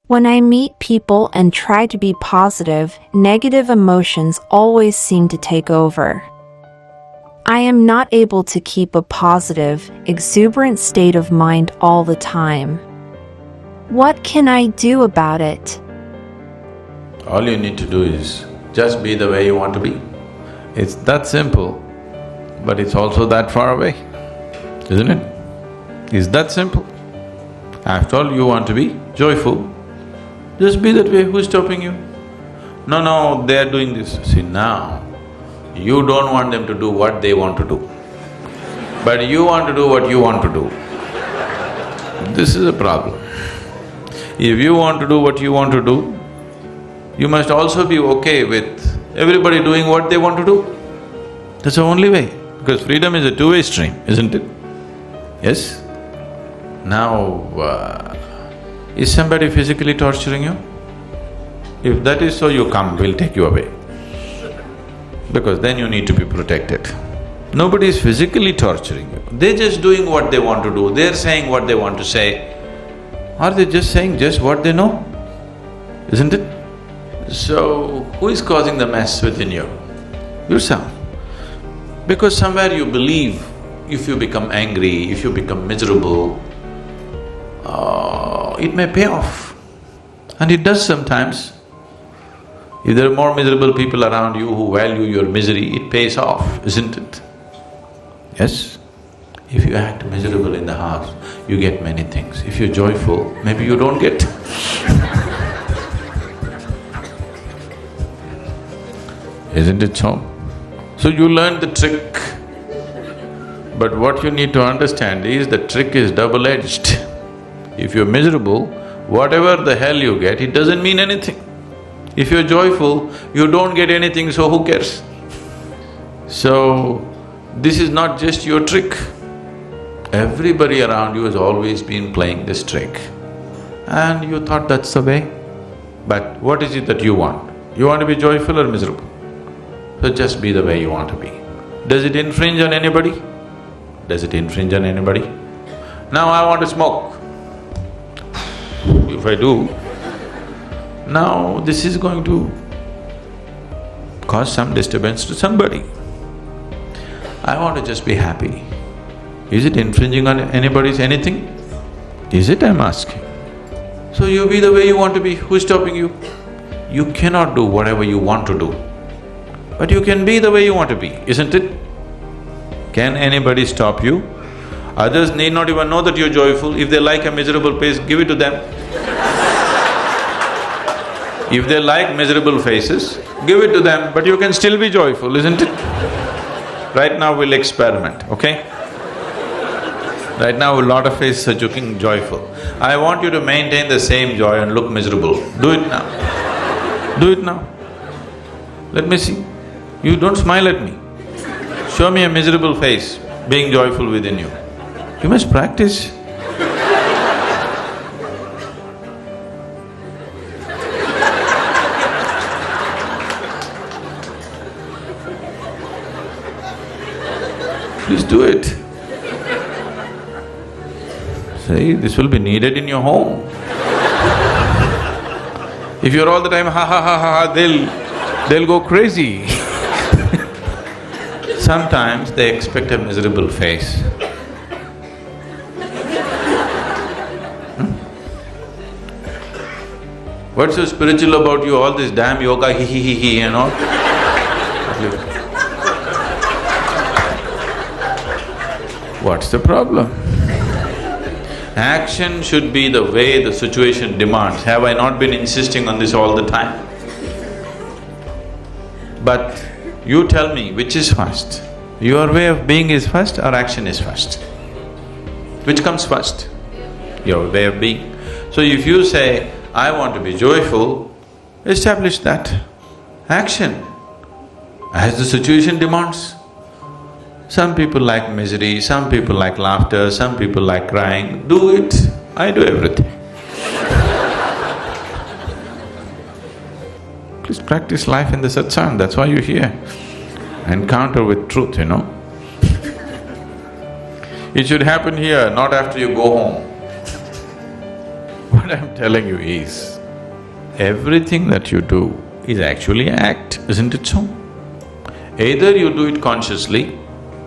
When I meet people and try to be positive, negative emotions always seem to take over. I am not able to keep a positive, exuberant state of mind all the time. What can I do about it? All you need to do is just be the way you want to be. It's that simple, but it's also that far away, isn't it? It's that simple. After all, you want to be joyful, just be that way. Who's stopping you? No, they're doing this. See, now, you don't want them to do what they want to do, but you want to do what you want to do. This is a problem. If you want to do what you want to do, you must also be okay with everybody doing what they want to do. That's the only way, because freedom is a two-way stream, isn't it? Yes? Now, is somebody physically torturing you? If that is so, you come, we'll take you away. Because then you need to be protected. Nobody is physically torturing you, they're just doing what they want to do, they're saying what they want to say. Are they just saying just what they know? Isn't it? So, who is causing the mess within you? Yourself. Because somewhere you believe if you become angry, if you become miserable, it may pay off. And it does sometimes. If there are more miserable people around you who value your misery, it pays off, isn't it? Yes? If you act miserable in the house, you get many things. If you're joyful, maybe you don't get. Isn't it so? So you learn the trick. But what you need to understand is the trick is double-edged. If you're miserable, whatever the hell you get, it doesn't mean anything. If you're joyful, you don't get anything, so who cares? So, this is not just your trick. Everybody around you has always been playing this trick. And you thought that's the way. But what is it that you want? You want to be joyful or miserable? So just be the way you want to be. Does it infringe on anybody? Does it infringe on anybody? Now I want to smoke. If I do, now this is going to cause some disturbance to somebody. I want to just be happy. Is it infringing on anybody's anything? Is it, I'm asking? So you be the way you want to be, who's stopping you? You cannot do whatever you want to do, but you can be the way you want to be, isn't it? Can anybody stop you? Others need not even know that you're joyful. If they like a miserable face, give it to them. If they like miserable faces, give it to them, but you can still be joyful, isn't it? Right now we'll experiment, okay? Right now a lot of faces are looking joyful. I want you to maintain the same joy and look miserable. Do it now. Do it now. Let me see. You don't smile at me. Show me a miserable face being joyful within you. You must practice. Please do it. See, this will be needed in your home. If you're all the time ha, they'll go crazy. Sometimes they expect a miserable face. What's so spiritual about you, all this damn yoga, he, and all? What's the problem? Action should be the way the situation demands. Have I not been insisting on this all the time? But you tell me, which is first? Your way of being is first or action is first? Which comes first? Your way of being. So if you say, I want to be joyful, establish that. Action, as the situation demands. Some people like misery, some people like laughter, some people like crying. Do it. I do everything. Please practice life in the satsang, that's why you're here. Encounter with truth, you know. It should happen here, not after you go home. What I'm telling you is, everything that you do is actually an act, isn't it so? Either you do it consciously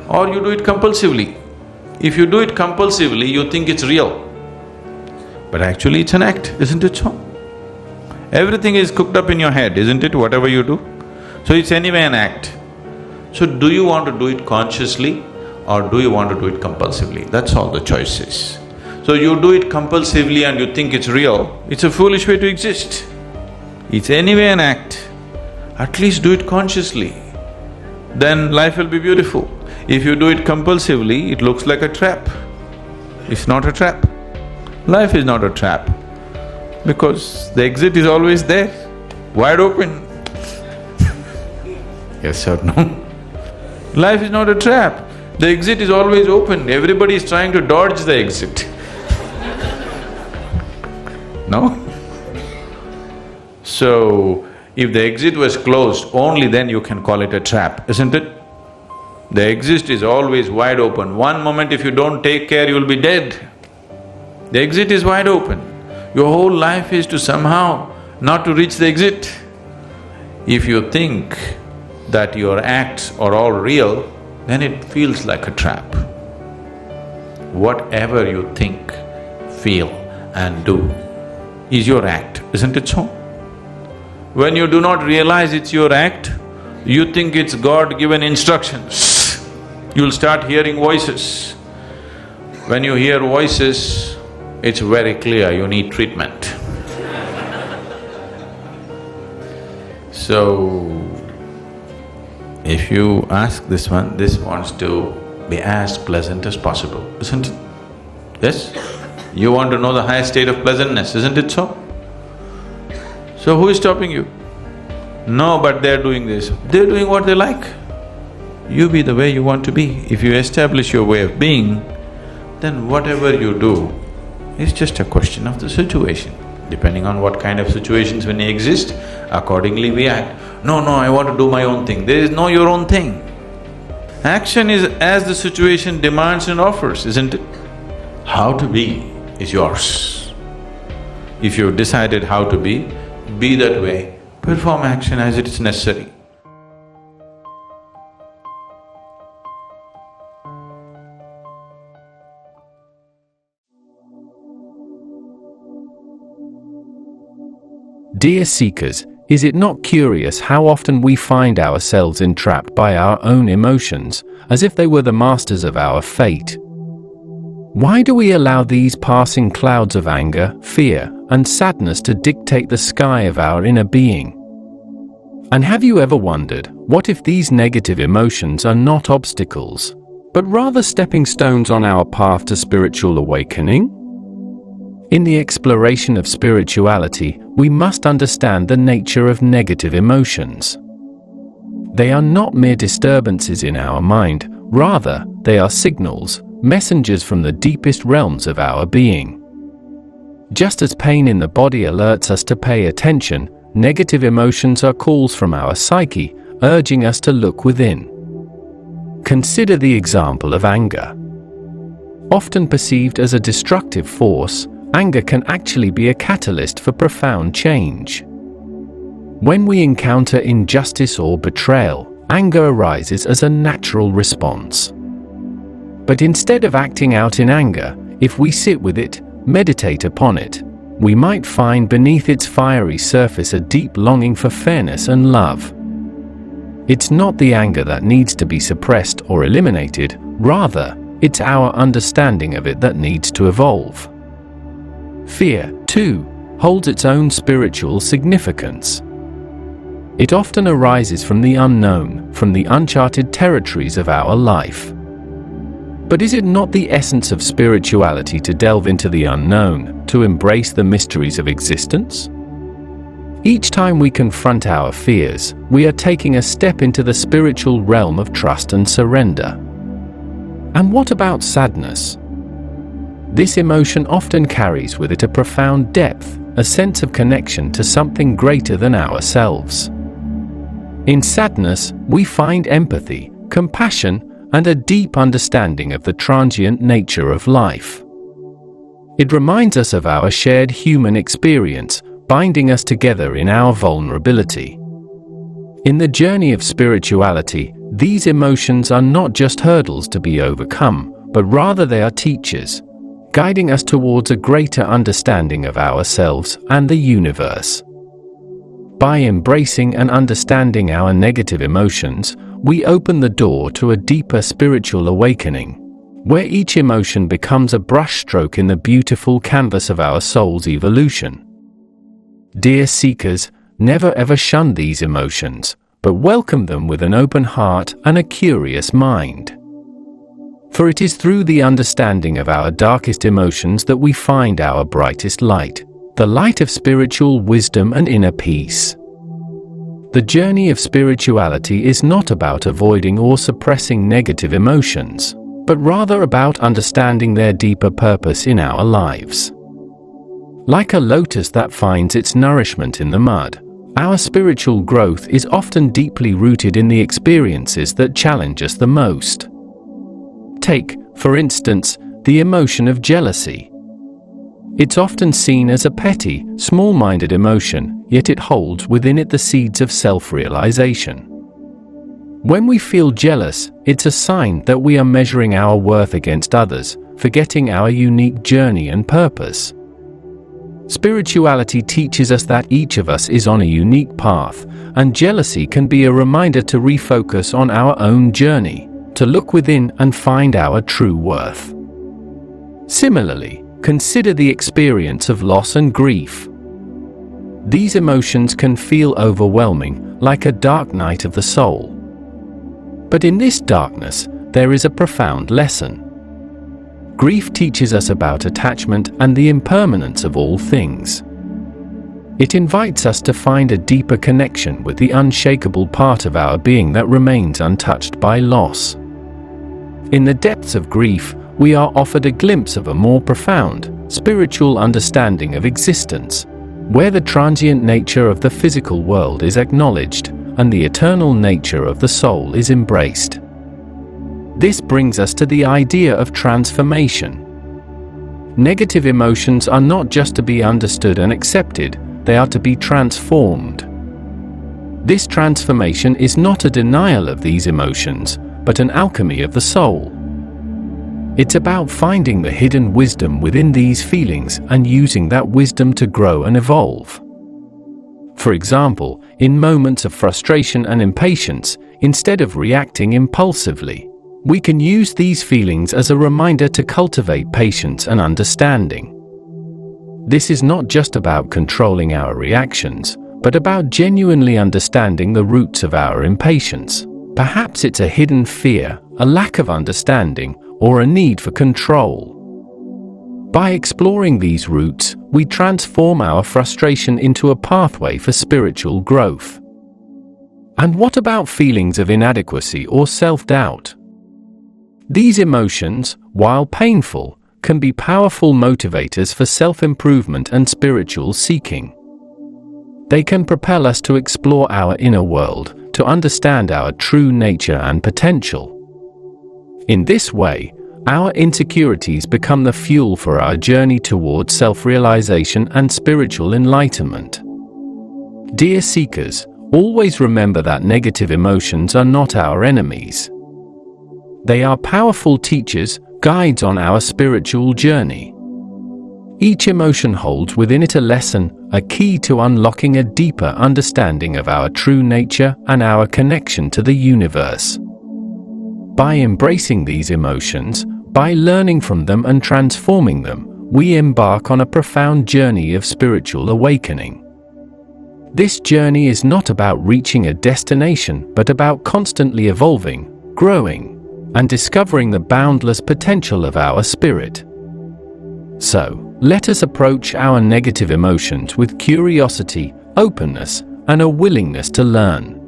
or you do it compulsively. If you do it compulsively, you think it's real, but actually it's an act, isn't it so? Everything is cooked up in your head, isn't it, whatever you do? So it's anyway an act. So do you want to do it consciously or do you want to do it compulsively? That's all the choice is. So you do it compulsively and you think it's real, it's a foolish way to exist. It's anyway an act. At least do it consciously, then life will be beautiful. If you do it compulsively, it looks like a trap. It's not a trap. Life is not a trap, because the exit is always there, wide open. Yes or no? Life is not a trap. The exit is always open. Everybody is trying to dodge the exit. No? So, if the exit was closed, only then you can call it a trap, isn't it? The exit is always wide open. One moment if you don't take care, you'll be dead. The exit is wide open. Your whole life is to somehow not to reach the exit. If you think that your acts are all real, then it feels like a trap. Whatever you think, feel and do is your act, isn't it so? When you do not realize it's your act, you think it's God-given instructions. You'll start hearing voices. When you hear voices, it's very clear you need treatment. So, if you ask this one, this wants to be as pleasant as possible, isn't it? Yes? You want to know the highest state of pleasantness, isn't it so? So who is stopping you? No, but they're doing this. They're doing what they like. You be the way you want to be. If you establish your way of being, then whatever you do is just a question of the situation. Depending on what kind of situations when they exist, accordingly we act. No, I want to do my own thing. There is no your own thing. Action is as the situation demands and offers, isn't it? How to be is yours. If you've decided how to be that way, perform action as it is necessary. Dear seekers, is it not curious how often we find ourselves entrapped by our own emotions, as if they were the masters of our fate? Why do we allow these passing clouds of anger, fear, and sadness to dictate the sky of our inner being? And have you ever wondered, what if these negative emotions are not obstacles, but rather stepping stones on our path to spiritual awakening? In the exploration of spirituality, we must understand the nature of negative emotions. They are not mere disturbances in our mind, rather, they are signals, messengers from the deepest realms of our being. Just as pain in the body alerts us to pay attention, negative emotions are calls from our psyche, urging us to look within. Consider the example of anger. Often perceived as a destructive force, anger can actually be a catalyst for profound change. When we encounter injustice or betrayal, anger arises as a natural response. But instead of acting out in anger, if we sit with it, meditate upon it, we might find beneath its fiery surface a deep longing for fairness and love. It's not the anger that needs to be suppressed or eliminated, rather, it's our understanding of it that needs to evolve. Fear, too, holds its own spiritual significance. It often arises from the unknown, from the uncharted territories of our life. But is it not the essence of spirituality to delve into the unknown, to embrace the mysteries of existence? Each time we confront our fears, we are taking a step into the spiritual realm of trust and surrender. And what about sadness? This emotion often carries with it a profound depth, a sense of connection to something greater than ourselves. In sadness, we find empathy, compassion, and a deep understanding of the transient nature of life. It reminds us of our shared human experience, binding us together in our vulnerability. In the journey of spirituality, these emotions are not just hurdles to be overcome, but rather they are teachers, guiding us towards a greater understanding of ourselves and the universe. By embracing and understanding our negative emotions, we open the door to a deeper spiritual awakening, where each emotion becomes a brushstroke in the beautiful canvas of our soul's evolution. Dear seekers, never ever shun these emotions, but welcome them with an open heart and a curious mind. For it is through the understanding of our darkest emotions that we find our brightest light, the light of spiritual wisdom and inner peace. The journey of spirituality is not about avoiding or suppressing negative emotions, but rather about understanding their deeper purpose in our lives. Like a lotus that finds its nourishment in the mud, our spiritual growth is often deeply rooted in the experiences that challenge us the most. Take, for instance, the emotion of jealousy. It's often seen as a petty, small-minded emotion, yet it holds within it the seeds of self-realization. When we feel jealous, it's a sign that we are measuring our worth against others, forgetting our unique journey and purpose. Spirituality teaches us that each of us is on a unique path, and jealousy can be a reminder to refocus on our own journey, to look within and find our true worth. Similarly, consider the experience of loss and grief. These emotions can feel overwhelming, like a dark night of the soul. But in this darkness, there is a profound lesson. Grief teaches us about attachment and the impermanence of all things. It invites us to find a deeper connection with the unshakable part of our being that remains untouched by loss. In the depths of grief, we are offered a glimpse of a more profound, spiritual understanding of existence, where the transient nature of the physical world is acknowledged and the eternal nature of the soul is embraced. This brings us to the idea of transformation. Negative emotions are not just to be understood and accepted, they are to be transformed. This transformation is not a denial of these emotions, but an alchemy of the soul. It's about finding the hidden wisdom within these feelings and using that wisdom to grow and evolve. For example, in moments of frustration and impatience, instead of reacting impulsively, we can use these feelings as a reminder to cultivate patience and understanding. This is not just about controlling our reactions, but about genuinely understanding the roots of our impatience. Perhaps it's a hidden fear, a lack of understanding, or a need for control. By exploring these roots, we transform our frustration into a pathway for spiritual growth. And what about feelings of inadequacy or self-doubt? These emotions, while painful, can be powerful motivators for self-improvement and spiritual seeking. They can propel us to explore our inner world, to understand our true nature and potential. In this way, our insecurities become the fuel for our journey towards self-realization and spiritual enlightenment. Dear seekers, always remember that negative emotions are not our enemies. They are powerful teachers, guides on our spiritual journey. Each emotion holds within it a lesson, a key to unlocking a deeper understanding of our true nature and our connection to the universe. By embracing these emotions, by learning from them and transforming them, we embark on a profound journey of spiritual awakening. This journey is not about reaching a destination, but about constantly evolving, growing, and discovering the boundless potential of our spirit. So, let us approach our negative emotions with curiosity, openness, and a willingness to learn.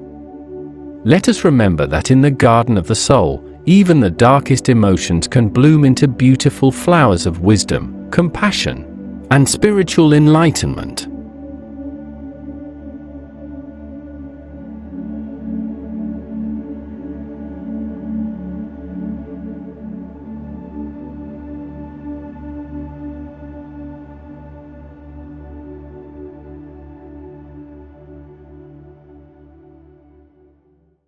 Let us remember that in the garden of the soul, even the darkest emotions can bloom into beautiful flowers of wisdom, compassion, and spiritual enlightenment.